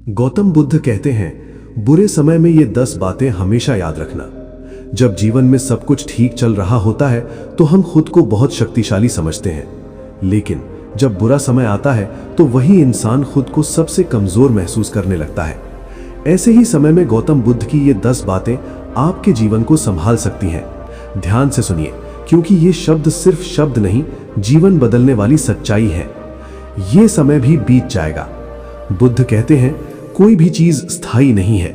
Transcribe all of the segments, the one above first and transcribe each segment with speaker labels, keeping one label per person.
Speaker 1: गौतम बुद्ध कहते हैं, बुरे समय में ये 10 बातें हमेशा याद रखना। जब जीवन में सब कुछ ठीक चल रहा होता है तो हम खुद को बहुत शक्तिशाली समझते हैं, लेकिन जब बुरा समय आता है तो वही इंसान खुद को सबसे कमजोर महसूस करने लगता है। ऐसे ही समय में गौतम बुद्ध की ये 10 बातें आपके जीवन को संभाल सकती हैं। ध्यान से सुनिए, क्योंकि ये शब्द सिर्फ शब्द नहीं, जीवन बदलने वाली सच्चाई है। ये समय भी बीत जाएगा। बुद्ध कहते हैं, कोई भी चीज स्थायी नहीं है।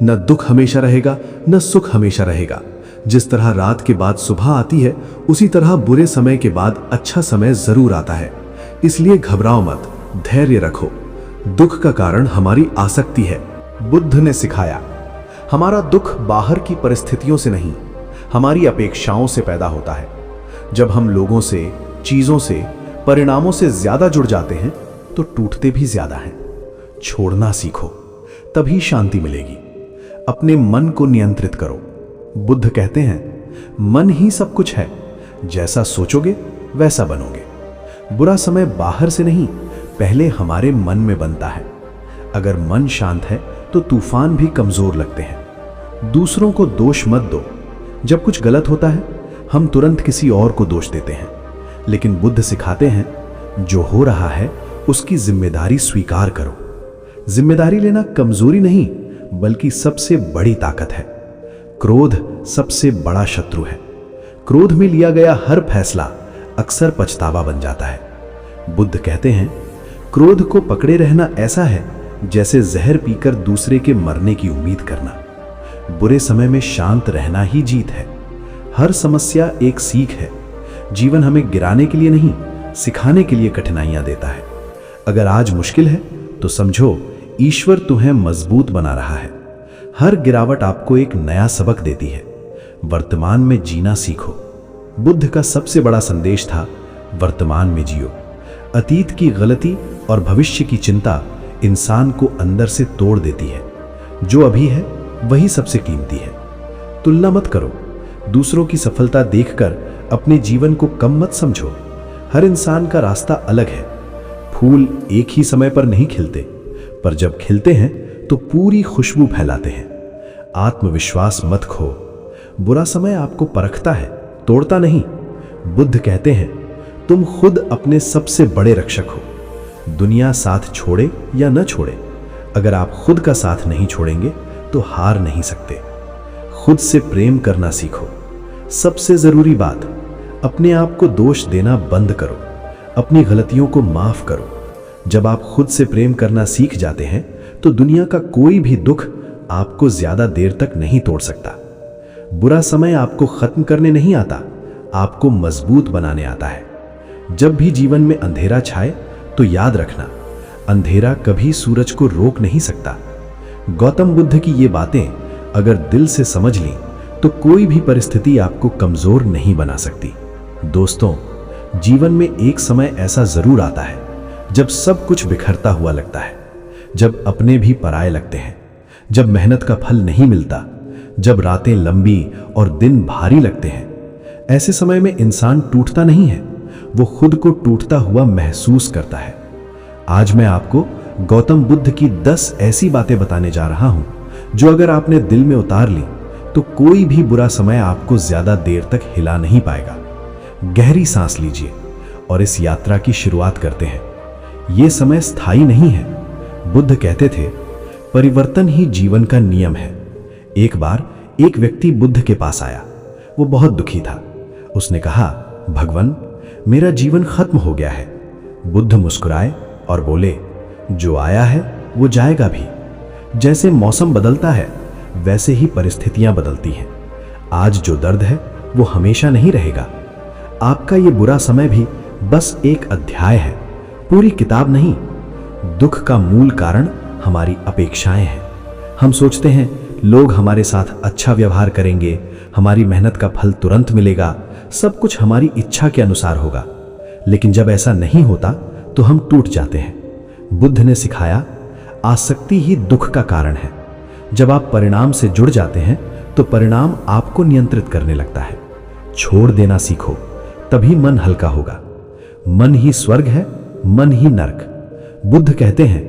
Speaker 1: न दुख हमेशा रहेगा, न सुख हमेशा रहेगा। जिस तरह रात के बाद सुबह आती है, उसी तरह बुरे समय के बाद अच्छा समय जरूर आता है। इसलिए घबराओ मत, धैर्य रखो। दुख का कारण हमारी आसक्ति है। बुद्ध ने सिखाया, हमारा दुख बाहर की परिस्थितियों से नहीं, हमारी अपेक्षाओं से पैदा होता है। जब हम लोगों से, चीजों से, परिणामों से ज्यादा जुड़ जाते हैं तो टूटते भी ज्यादा हैं। छोड़ना सीखो, तभी शांति मिलेगी। अपने मन को नियंत्रित करो। बुद्ध कहते हैं, मन ही सब कुछ है। जैसा सोचोगे वैसा बनोगे। बुरा समय बाहर से नहीं, पहले हमारे मन में बनता है। अगर मन शांत है तो तूफान भी कमजोर लगते हैं। दूसरों को दोष मत दो। जब कुछ गलत होता है हम तुरंत किसी और को दोष देते हैं, लेकिन बुद्ध सिखाते हैं, जो हो रहा है उसकी जिम्मेदारी स्वीकार करो। जिम्मेदारी लेना कमजोरी नहीं, बल्कि सबसे बड़ी ताकत है। क्रोध सबसे बड़ा शत्रु है। क्रोध में लिया गया हर फैसला अक्सर पछतावा बन जाता है। बुद्ध कहते हैं, क्रोध को पकड़े रहना ऐसा है जैसे जहर पीकर दूसरे के मरने की उम्मीद करना। बुरे समय में शांत रहना ही जीत है। हर समस्या एक सीख है। जीवन हमें गिराने के लिए नहीं, सिखाने के लिए कठिनाइयां देता है। अगर आज मुश्किल है तो समझो, ईश्वर तुम्हें मजबूत बना रहा है। हर गिरावट आपको एक नया सबक देती है। वर्तमान में जीना सीखो। बुद्ध का सबसे बड़ा संदेश था, वर्तमान में जियो। अतीत की गलती और भविष्य की चिंता इंसान को अंदर से तोड़ देती है। जो अभी है वही सबसे कीमती है। तुलना मत करो। दूसरों की सफलता देखकर अपने जीवन को कम मत समझो। हर इंसान का रास्ता अलग है। फूल एक ही समय पर नहीं खिलते, पर जब खिलते हैं तो पूरी खुशबू फैलाते हैं। आत्मविश्वास मत खो। बुरा समय आपको परखता है, तोड़ता नहीं। बुद्ध कहते हैं, तुम खुद अपने सबसे बड़े रक्षक हो। दुनिया साथ छोड़े या न छोड़े, अगर आप खुद का साथ नहीं छोड़ेंगे तो हार नहीं सकते। खुद से प्रेम करना सीखो। सबसे जरूरी बात, अपने आप को दोष देना बंद करो। अपनी गलतियों को माफ करो। जब आप खुद से प्रेम करना सीख जाते हैं तो दुनिया का कोई भी दुख आपको ज्यादा देर तक नहीं तोड़ सकता। बुरा समय आपको खत्म करने नहीं आता, आपको मजबूत बनाने आता है। जब भी जीवन में अंधेरा छाए तो याद रखना, अंधेरा कभी सूरज को रोक नहीं सकता। गौतम बुद्ध की ये बातें अगर दिल से समझ ली तो कोई भी परिस्थिति आपको कमजोर नहीं बना सकती। दोस्तों, जीवन में एक समय ऐसा जरूर आता है जब सब कुछ बिखरता हुआ लगता है, जब अपने भी पराये लगते हैं, जब मेहनत का फल नहीं मिलता, जब रातें लंबी और दिन भारी लगते हैं। ऐसे समय में इंसान टूटता नहीं है, वो खुद को टूटता हुआ महसूस करता है। आज मैं आपको गौतम बुद्ध की 10 ऐसी बातें बताने जा रहा हूं जो अगर आपने दिल में उतार ली तो कोई भी बुरा समय आपको ज्यादा देर तक हिला नहीं पाएगा। गहरी सांस लीजिए और इस यात्रा की शुरुआत करते हैं। ये समय स्थायी नहीं है। बुद्ध कहते थे, परिवर्तन ही जीवन का नियम है। एक बार एक व्यक्ति बुद्ध के पास आया। वो बहुत दुखी था। उसने कहा, भगवान, मेरा जीवन खत्म हो गया है। बुद्ध मुस्कुराए और बोले, जो आया है वो जाएगा भी। जैसे मौसम बदलता है वैसे ही परिस्थितियां बदलती हैं। आज जो दर्द है वो हमेशा नहीं रहेगा। आपका ये बुरा समय भी बस एक अध्याय है, पूरी किताब नहीं। दुख का मूल कारण हमारी अपेक्षाएं हैं। हम सोचते हैं लोग हमारे साथ अच्छा व्यवहार करेंगे, हमारी मेहनत का फल तुरंत मिलेगा, सब कुछ हमारी इच्छा के अनुसार होगा। लेकिन जब ऐसा नहीं होता तो हम टूट जाते हैं। बुद्ध ने सिखाया, आसक्ति ही दुख का कारण है। जब आप परिणाम से जुड़ जाते हैं तो परिणाम आपको नियंत्रित करने लगता है। छोड़ देना सीखो, तभी मन हल्का होगा। मन ही स्वर्ग है, मन ही नरक। बुद्ध कहते हैं,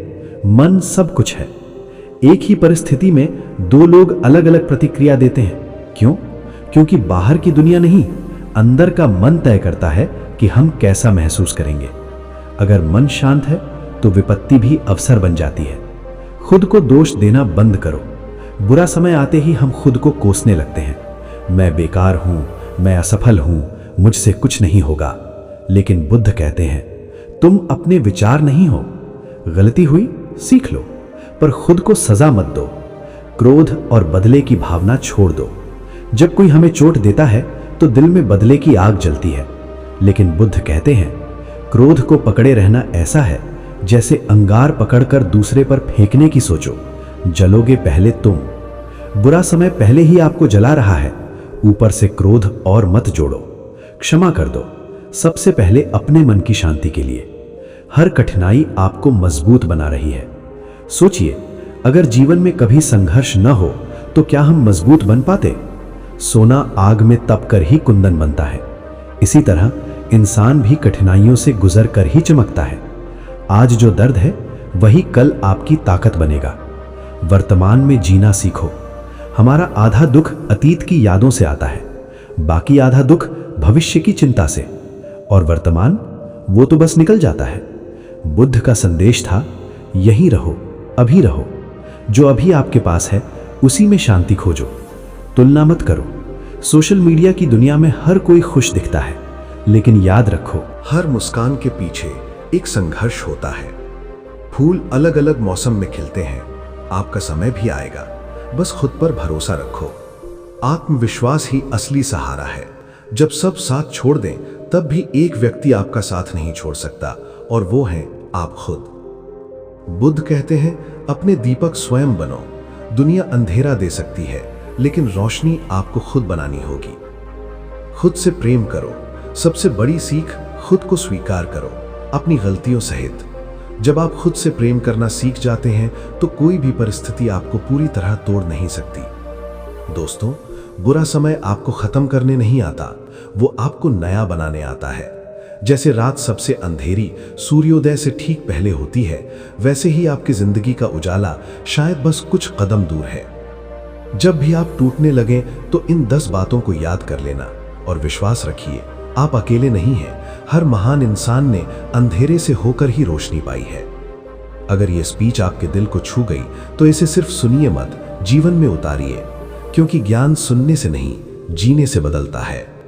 Speaker 1: मन सब कुछ है,
Speaker 2: एक ही परिस्थिति में दो लोग अलग अलग प्रतिक्रिया देते हैं। क्यों? क्योंकि बाहर की दुनिया नहीं, अंदर का मन तय करता है कि हम कैसा महसूस करेंगे। अगर मन शांत है तो विपत्ति भी अवसर बन जाती है। खुद को दोष देना बंद करो। बुरा समय आते ही हम खुद को कोसने लगते हैं, मैं बेकार हूं, मैं असफल हूं, मुझसे कुछ नहीं होगा। लेकिन बुद्ध कहते हैं, तुम अपने विचार नहीं हो। गलती हुई, सीख लो, पर खुद को सजा मत दो। क्रोध और बदले की भावना छोड़ दो। जब कोई हमें चोट देता है तो दिल में बदले की आग जलती है, लेकिन बुद्ध कहते हैं, क्रोध को पकड़े रहना ऐसा है जैसे अंगार पकड़कर दूसरे पर फेंकने की सोचो, जलोगे पहले तुम। बुरा समय पहले ही आपको जला रहा है, ऊपर से क्रोध और मत जोड़ो। क्षमा कर दो, सबसे पहले अपने मन की शांति के लिए। हर कठिनाई आपको मजबूत बना रही है। सोचिए, अगर जीवन में कभी संघर्ष न हो तो क्या हम मजबूत बन पाते? सोना आग में तप कर ही कुंदन बनता है। इसी तरह इंसान भी कठिनाइयों से गुजर कर ही चमकता है। आज जो दर्द है वही कल आपकी ताकत बनेगा। वर्तमान में जीना सीखो। हमारा आधा दुख अतीत की यादों से आता है, बाकी आधा दुख भविष्य की चिंता से, और वर्तमान वो तो बस निकल जाता है। बुद्ध का संदेश था, यहीं रहो, अभी रहो। जो अभी आपके पास है उसी में शांति खोजो। तुलना मत करो। सोशल मीडिया की दुनिया में हर कोई खुश दिखता है, लेकिन याद रखो,
Speaker 1: हर मुस्कान के पीछे एक संघर्ष होता है। फूल अलग अलग मौसम में खिलते हैं, आपका समय भी आएगा, बस खुद पर भरोसा रखो। आत्मविश्वास ही असली सहारा है। जब सब साथ छोड़ दें तब भी एक व्यक्ति आपका साथ नहीं छोड़ सकता, और वो है आप खुद। बुद्ध कहते हैं, अपने दीपक स्वयं बनो। दुनिया अंधेरा दे सकती है, लेकिन रोशनी आपको खुद बनानी होगी। खुद से प्रेम करो। सबसे बड़ी सीख, खुद को स्वीकार करो, अपनी गलतियों सहित। जब आप खुद से प्रेम करना सीख जाते हैं तो कोई भी परिस्थिति आपको पूरी तरह तोड़ नहीं सकती। दोस्तों, बुरा समय आपको खत्म करने नहीं आता, वो आपको नया बनाने आता है। जैसे रात सबसे अंधेरी सूर्योदय से ठीक पहले होती है, वैसे ही आपकी जिंदगी का उजाला शायद बस कुछ कदम दूर है। जब भी आप टूटने लगें तो इन 10 बातों को याद कर लेना और विश्वास रखिए, आप अकेले नहीं हैं। हर महान इंसान ने अंधेरे से होकर ही रोशनी पाई है। अगर यह स्पीच आपके दिल को छू गई तो इसे सिर्फ सुनिए मत, जीवन में उतारिए, क्योंकि ज्ञान सुनने से नहीं, जीने से बदलता है।